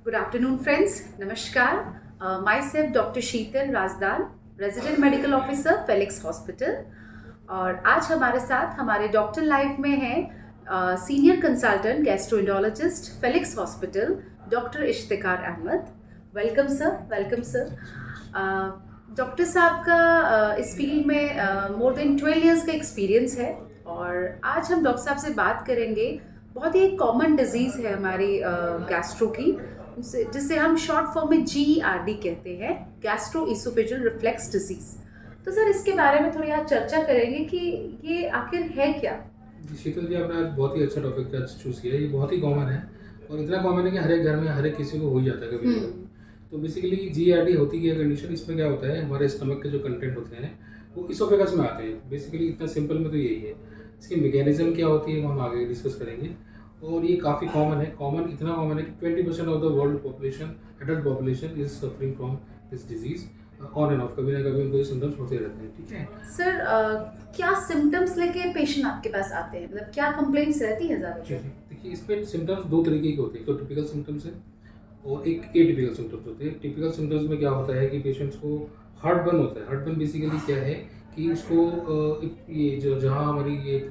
Good afternoon, friends. Namaskar. Myself, Dr. Sheetal Razdan, Resident Medical Officer, Felix Hospital. और आज हमारे साथ हमारे डॉक्टर लाइफ में हैं senior consultant gastroenterologist Felix hospital doctor Ishtikar Ahmad. Welcome sir, welcome sir. Doctor साहब का इस फील्ड में मोर देन 12 इयर्स का एक्सपीरियंस है और आज हम डॉक्टर साहब से बात करेंगे। बहुत ही एक कॉमन डिजीज़ है हमारी गैस्ट्रो की, जिसे हम शॉर्ट फॉर्म में GERD कहते हैं, गैस्ट्रो इसोफेजियल रिफ्लेक्स डिजीज़। तो सर इसके बारे में थोड़ी आज चर्चा करेंगे कि ये आखिर है क्या। जी शीतल जी, आपने आज बहुत ही अच्छा टॉपिक आज चूज़ किया है। ये बहुत ही कॉमन है और इतना कॉमन है कि हर एक घर में हर एक किसी को हो ही जाता है कभी कभी। तो बेसिकली GERD होती है कंडीशन। इसमें क्या होता है, हमारे स्टमक के जो कंटेंट होते हैं वो इसोफेगस में आते हैं। बेसिकली इतना सिंपल में तो यही है। इसकी मैकेनिज्म क्या होती है वो हम आगे डिस्कस करेंगे। और ये काफ़ी कॉमन है, इतना कॉमन है कि 20% of the world population, adult population is suffering from this disease on end of. कभी ना कभी उनको ये सिम्टम्स होते रहते हैं। ठीक है सर, क्या सिम्टम्स लेके पेशेंट आपके पास आते हैं, मतलब क्या कंप्लेंट्स रहती है ज़्यादा? जी जी, देखिए इसमें सिम्टम्स दो तरीके के होते हैं। तो टिपिकल सिम्टम्स है और एक एटिपिकल सिम्टम्स होते हैं। टिपिकल सिम्टम्स में क्या होता है कि पेशेंट्स को हार्टबर्न होता है। हार्टबर्न बेसिकली क्या है कि उसको ये जो जहाँ हमारी ये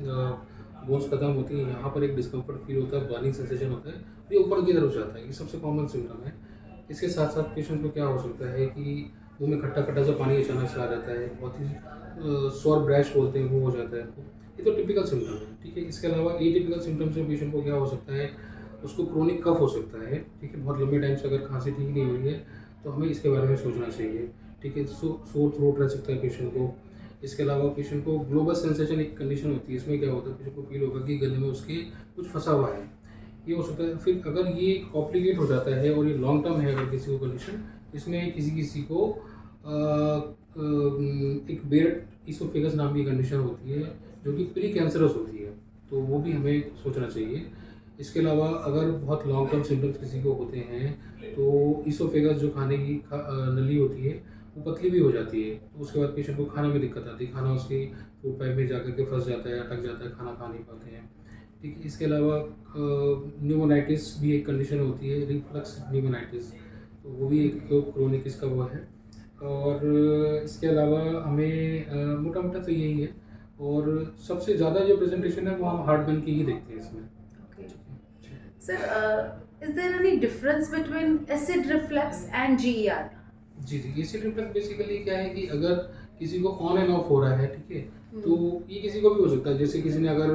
बोन्स खत्म होती है यहाँ पर एक डिस्कम्फर्ट फील होता है, बर्निंग सेंसेशन होता है, ये ऊपर की तरफ जाता है। ये सबसे कॉमन सिम्टम है। इसके साथ साथ पेशेंट को क्या हो सकता है कि मुंह में खट्टा खट्टा सा पानी अचानक से आ जाता है, बहुत ही स्वॉर ब्रैश बोलते हैं वो हो जाता है। ये तो टिपिकल सिम्टम है। ठीक है, इसके अलावा एटिपिकल सिम्टम्स में पेशेंट को क्या हो सकता है, उसको क्रोनिक कफ हो सकता है। ठीक है, बहुत लंबे टाइम से अगर खांसी ठीक नहीं हो रही है तो हमें इसके बारे में सोचना चाहिए। ठीक है, सोर थ्रोट रह सकता है पेशेंट को। इसके अलावा पेशेंट को ग्लोबल सेंसेशन एक कंडीशन होती है। इसमें क्या होता है, पेशेंट को फील होगा कि गले में उसके कुछ फंसा हुआ है, ये हो सकता है। फिर अगर ये कॉम्प्लिकेट हो जाता है और ये लॉन्ग टर्म है अगर किसी को कंडीशन, इसमें किसी किसी को एक बेरट इसोफेगस नाम की कंडीशन होती है जो कि प्री कैंसरस होती है, तो वो भी हमें सोचना चाहिए। इसके अलावा अगर बहुत लॉन्ग टर्म सिम्टम्स किसी को होते हैं तो इसोफेगस जो खाने की नली होती है वो पतली भी हो जाती है। तो उसके बाद पेशेंट को खाने में दिक्कत आती है, खाना उसकी फूड पाइप में जाकर के फंस जाता है, अटक जाता है, खाना खा नहीं पाते हैं। ठीक है, इसके अलावा न्यूमोनाइटिस भी एक कंडीशन होती है, रिफ्लक्स न्यूमोनाइटिस, तो वो भी एक क्रोनिक इसका वो है। और इसके अलावा हमें मोटा मोटा तो यही है। और सबसे ज़्यादा जो प्रेजेंटेशन है वो हम हार्टबर्न की ही देखते हैं इसमें। Sir, is there any difference between acid reflux and GERD? जी जी, एसिड रिफ्लक्स बेसिकली क्या है कि अगर किसी को ऑन एंड ऑफ हो रहा है, ठीक है, तो ये किसी को भी हो सकता है। जैसे किसी ने अगर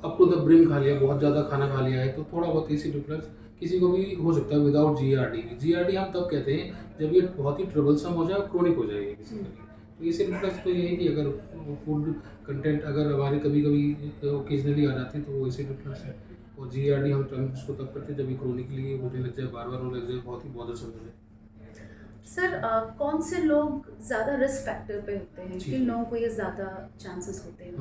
अप टू द ब्रिम खा लिया, बहुत ज़्यादा खाना खा लिया है, तो थोड़ा बहुत एसिड रिफ्लक्स किसी को भी हो सकता है विदाउट GERD। GERD हम तब कहते हैं जब ये बहुत ही ट्रबलसम हो जाए और क्रोनिक हो जाए बेसिकली। तो एसिड रिफ्लक्स तो ये है कि अगर फूड कंटेंट अगर हमारे कभी कभी ओकेजनली आ जाते हैं तो वो एसिड रिफ्लक्स है। और GERD हम टर्म उसको तब करते हैं जब ये क्रोनिकली होने लग जाए, बार बार होने लग जाए, बहुत ही बॉदरसम हो जाए। सर, कौन से लोग ज़्यादा रिस्क फैक्टर पे होते हैं, जी। किन लोगों को ये ज़्यादा चांसेस होते हैं?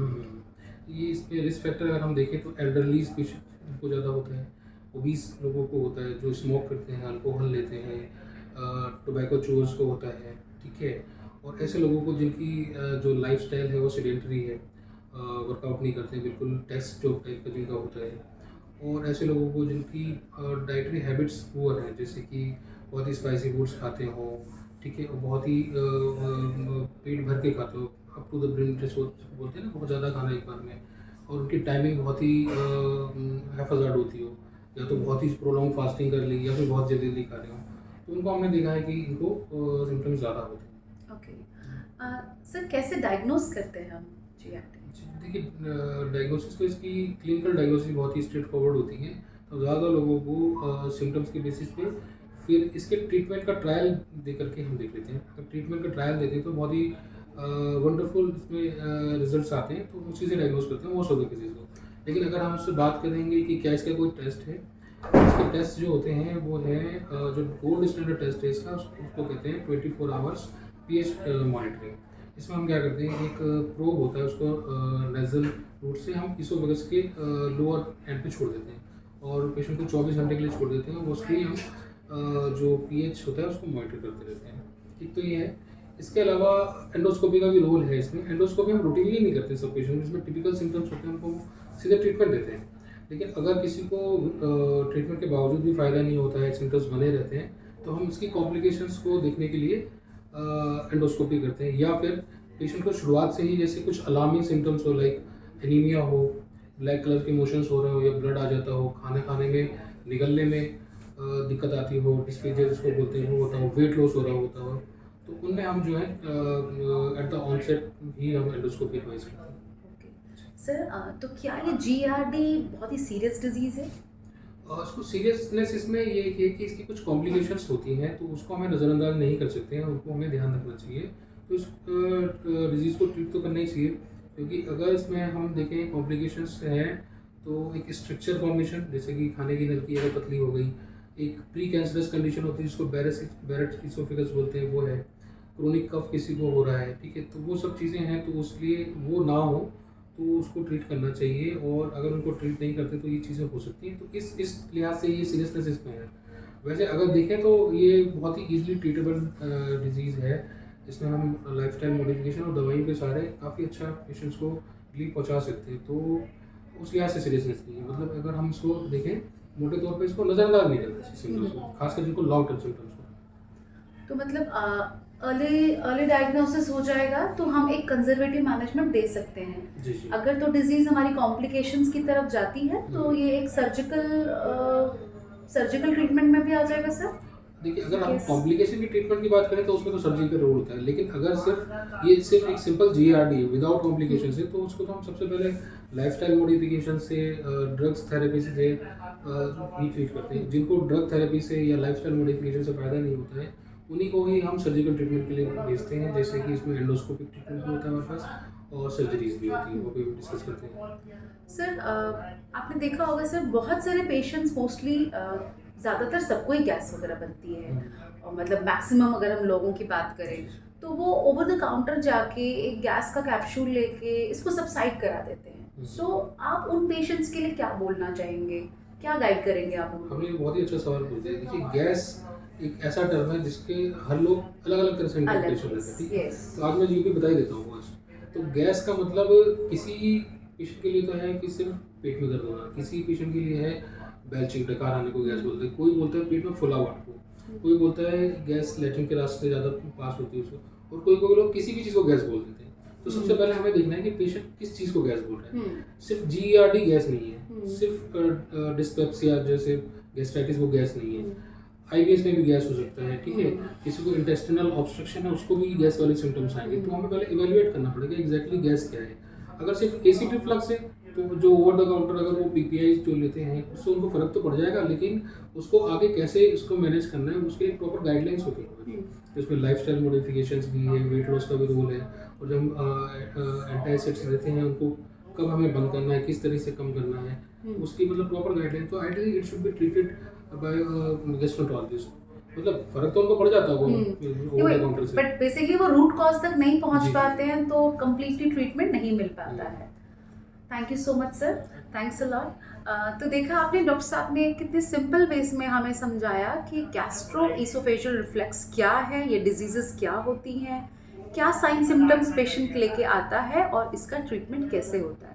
ये इसमें रिस्क फैक्टर अगर हम देखें तो एल्डरली पेशेंट को ज़्यादा होता है, ओबीस लोगों को होता है, जो स्मोक करते हैं, अल्कोहल लेते हैं, टोबैको चूअर्स को होता है। ठीक है, और ऐसे लोगों को जिनकी जो लाइफस्टाइल है वो सेडेंटरी है, वर्कआउट नहीं करते हैं बिल्कुल, टेस्ट जो टाइप का जिनका होता है। और ऐसे लोगों को जिनकी डाइटरी हैबिट्स पुअर हैं, जैसे कि बहुत ही स्पाइसी फूड्स खाते हो, ठीक है, और बहुत ही पेट भर के खाते हो, अप टू द ब्रिम जैसे बोलते हैं ना, बहुत ज़्यादा खाना एक बार में, और उनकी टाइमिंग बहुत ही हैफाजार्ड होती हो, या तो बहुत ही प्रोलॉन्ग फास्टिंग कर ली या फिर बहुत जल्दी खा रहे हो, तो उनको हमने देखा है कि इनको सिम्टम्स ज़्यादा होते हैं। ओके। सर, कैसे डायग्नोस करते हैं हम GERD? देखिए, डायग्नोसिस तो इसकी क्लिनिकल डायग्नोसिस बहुत ही स्ट्रेट फॉरवर्ड होती है। तो ज़्यादा लोगों को सिम्टम्स के बेसिस पे फिर इसके ट्रीटमेंट का ट्रायल दे करके हम देख लेते हैं। अगर ट्रीटमेंट का ट्रायल देते हैं तो बहुत ही वंडरफुल इसमें रिजल्ट्स आते हैं, तो उसी से डायग्नोस करते हैं मोस्ट ऑफ द केसेस को। लेकिन अगर हम उससे बात करेंगे कि क्या इसका कोई टेस्ट है, तो इसके टेस्ट जो होते हैं वो है जो गोल्ड स्टैंडर्ड टेस्ट है इसका, उसको कहते हैं 24 आवर्स pH मॉनिटरिंग। इसमें हम क्या करते हैं, एक प्रोब होता है, उसको नेजल रूट से हम इसोफेगस के लोअर एंड पे छोड़ देते हैं और पेशेंट को 24 घंटे के लिए छोड़ देते हैं। वो उसकी हम जो pH होता है उसको मॉनिटर करते रहते हैं। एक तो ये है। इसके अलावा एंडोस्कोपी का भी रोल है इसमें। एंडोस्कोपी हम रूटीनली नहीं करते सब पेशेंट, इसमें टिपिकल सिम्टम्स होते हैं, हमको सीधे ट्रीटमेंट देते हैं। लेकिन अगर किसी को ट्रीटमेंट के बावजूद भी फ़ायदा नहीं होता है, सिम्टम्स बने रहते हैं, तो हम इसकी कॉम्प्लिकेशंस को देखने के लिए एंडोस्कोपी करते हैं, या फिर पेशेंट को शुरुआत से ही जैसे कुछ अलार्मिंग सिम्टम्स हो, लाइक एनीमिया हो, ब्लैक कलर के मोशंस हो रहे हो, या ब्लड आ जाता हो, खाने खाने में निगलने में दिक्कत आती हो, डिस्फेजिया जिसको बोलते हैं वो होता हो, वेट लॉस हो रहा होता हो, तो उनमें हम जो है एट द ऑनसेट ही हम एंडोस्कोपी एडवाइस करते हैं। सर तो क्या ये GERD बहुत ही सीरियस डिजीज़ है? उसको सीरियसनेस इसमें ये है कि इसकी कुछ कॉम्प्लिकेशंस होती हैं, तो उसको हमें नज़रअंदाज नहीं कर सकते हैं, उनको हमें ध्यान रखना चाहिए। तो इस डिज़ीज़ को ट्रीट तो करना ही चाहिए, क्योंकि अगर इसमें हम देखें कॉम्प्लिकेशंस हैं, तो एक स्ट्रक्चर फॉर्मेशन, जैसे कि खाने की नली अगर पतली हो गई, एक प्री कैंसरस कंडीशन होती है जिसको बैरेट इसोफेगस बोलते हैं, वो है, क्रोनिक कफ किसी को हो रहा है, ठीक है, तो वो सब चीज़ें हैं, तो उसलिए वो ना हो तो उसको ट्रीट करना चाहिए, और अगर उनको ट्रीट नहीं करते तो ये चीज़ें हो सकती हैं, तो इस लिहाज से ये सीरियसनेस इसमें है। वैसे अगर देखें तो ये बहुत ही ईजिली ट्रीटेबल डिजीज़ है, इसमें हम लाइफस्टाइल मॉडिफिकेशन और दवाइयों के सहारे काफ़ी अच्छा पेशेंट्स को रिलीफ पहुंचा सकते हैं, तो उस लिहाज से सीरियसनेस नहीं है। मतलब अगर हम इसको देखें मोटे तौर पे, इसको नज़रअंदाज नहीं करना चाहिए सिम्टम्स को, खासकर जिनको लॉन्ग टर्म सिम्टम्स हो। तो मतलब अर्ली डायग्नोसिस हो जाएगा तो हम एक कंजर्वेटिव मैनेजमेंट दे सकते हैं। जी जी। अगर तो डिजीज़ हमारी कॉम्प्लिकेशंस की तरफ जाती है तो ये एक सर्जिकल ट्रीटमेंट में भी आ जाएगा सर? देखिए, अगर हम Yes. कॉम्प्लिकेशन की ट्रीटमेंट की बात करें तो उसमें तो सर्जरी का रोल होता है, लेकिन अगर सिर्फ एक सिंपल GERD है विदाउट कॉम्प्लिकेशन से, तो उसको तो हम सबसे पहले लाइफस्टाइल मॉडिफिकेशन से, ड्रग्स थेरेपी से ही ट्रीट करते हैं। जिनको ड्रग थेरेपी से या लाइफस्टाइल मॉडिफिकेशन से फ़ायदा नहीं होता है, उन्हीं को ही हम सर्जिकल ट्रीटमेंट के लिए भेजते हैं, जैसे कि इसमें एंडोस्कोपिक ट्रीटमेंट भी होता है हमारे पास, और सर्जरीज भी होती है, वो भी हम डिस्कस करते हैं। सर आपने देखा होगा सर, बहुत सारे पेशेंट्स मोस्टली ज़्यादातर सबको ही गैस वगैरह बनती है, और मतलब मैक्सिमम अगर हम लोगों की बात करें तो वो ओवर द काउंटर जाके एक गैस का कैप्सूल लेके इसको सबसाइड करा देते हैं। सो आप उन पेशेंट्स के लिए क्या बोलना चाहेंगे, क्या गाइड करेंगे आप उनको? हमने बहुत ही अच्छा सवाल पूछा है। देखिए, गैस एक ऐसा टर्म है जिसके हर लोग अलग अलग तरह से इंटरप्रिटेशन करते हैं, ठीक है। Yes. तो आज मैं यूपी बता ही देता हूँ आज। तो गैस का मतलब किसी पेशेंट के लिए तो है कि सिर्फ पेट में दर्द होना, किसी पेशेंट के लिए है बेल्चिंग, डकार आने को गैस बोलते हैं, कोई बोलता है पेट में फुलावट को, कोई बोलता है गैस लैट्रिन के रास्ते ज़्यादा पास होती है उसको, और कोई लोग किसी भी चीज़ को गैस बोल देते हैं। तो सबसे पहले हमें देखना है कि पेशेंट किस चीज़ को गैस बोल रहा है। सिर्फ GERD गैस नहीं है, सिर्फ डिस्पेप्सिया जैसे गैस्ट्राइटिस वो गैस नहीं है, IBS में भी गैस हो सकता है, ठीक है। किसी को इंटेस्टिनल ऑब्स्ट्रक्शन है, उसको भी गैस वाले सिम्टम्स आएंगे, तो हमें पहले इवेल्युएट करना पड़ेगा एग्जैक्टली गैस क्या है। अगर सिर्फ एसिड रिफ्लक्स है, तो जो ओवर द काउंटर अगर वो PPI जो लेते हैं उससे उनको फर्क तो पड़ जाएगा, लेकिन उसको आगे कैसे उसको मैनेज करना है उसके लिए प्रॉपर गाइडलाइंस होती है। इसमें लाइफस्टाइल मॉडिफिकेशंस भी है, वेट लॉस का भी रोल है, और जब हम एंटी एसिड्स देते हैं उनको कब हमें बंद करना है, किस तरह से कम करना है, उसकी मतलब प्रॉपर गाइडलाइन। तो ideally it should be treated by gastroenterologist. मतलब फर्क तो उनको पड़ जाता होगा ओवर द काउंटर से, बट बेसिकली वो रूट कॉज तक नहीं पहुंच जी। पाते हैं, तो कम्प्लीटली ट्रीटमेंट नहीं मिल पाता है। Thank you so much sir, thanks a lot. तो देखा आपने, डॉक्टर साहब ने कितने सिंपल वेज में हमें समझाया कि गैस्ट्रो इसोफेजियल रिफ्लक्स क्या है, ये डिजीजेस क्या होती हैं, क्या साइन सिम्टम्स पेशेंट लेके आता है और इसका ट्रीटमेंट कैसे होता है।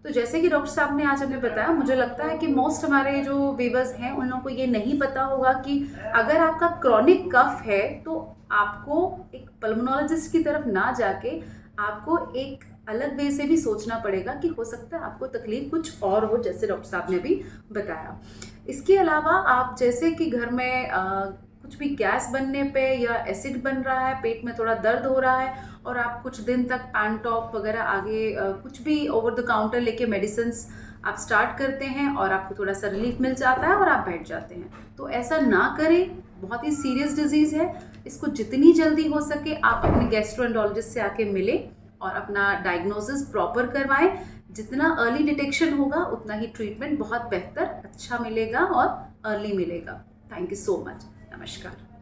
तो जैसे कि डॉक्टर साहब ने आज हमें बताया, मुझे लगता है कि मोस्ट हमारे जो व्यूअर्स हैं उन लोगों को ये नहीं पता होगा कि अगर आपका क्रॉनिक कफ है तो आपको एक पल्मोनोलॉजिस्ट की तरफ ना जाके आपको एक अलग वे से भी सोचना पड़ेगा कि हो सकता है आपको तकलीफ कुछ और हो, जैसे डॉक्टर साहब ने भी बताया। इसके अलावा आप जैसे कि घर में कुछ भी गैस बनने पे या एसिड बन रहा है, पेट में थोड़ा दर्द हो रहा है और आप कुछ दिन तक पैंटॉप वगैरह आगे कुछ भी ओवर द काउंटर लेके मेडिसिन्स आप स्टार्ट करते हैं और आपको थोड़ा सा रिलीफ मिल जाता है और आप बैठ जाते हैं, तो ऐसा ना करें। बहुत ही सीरियस डिजीज़ है, इसको जितनी जल्दी हो सके आप अपने गैस्ट्रोएंटरोलॉजिस्ट से आके मिलें और अपना डायग्नोसिस प्रॉपर करवाएं। जितना अर्ली डिटेक्शन होगा उतना ही ट्रीटमेंट बहुत बेहतर अच्छा मिलेगा और अर्ली मिलेगा। Thank you so much. नमस्कार।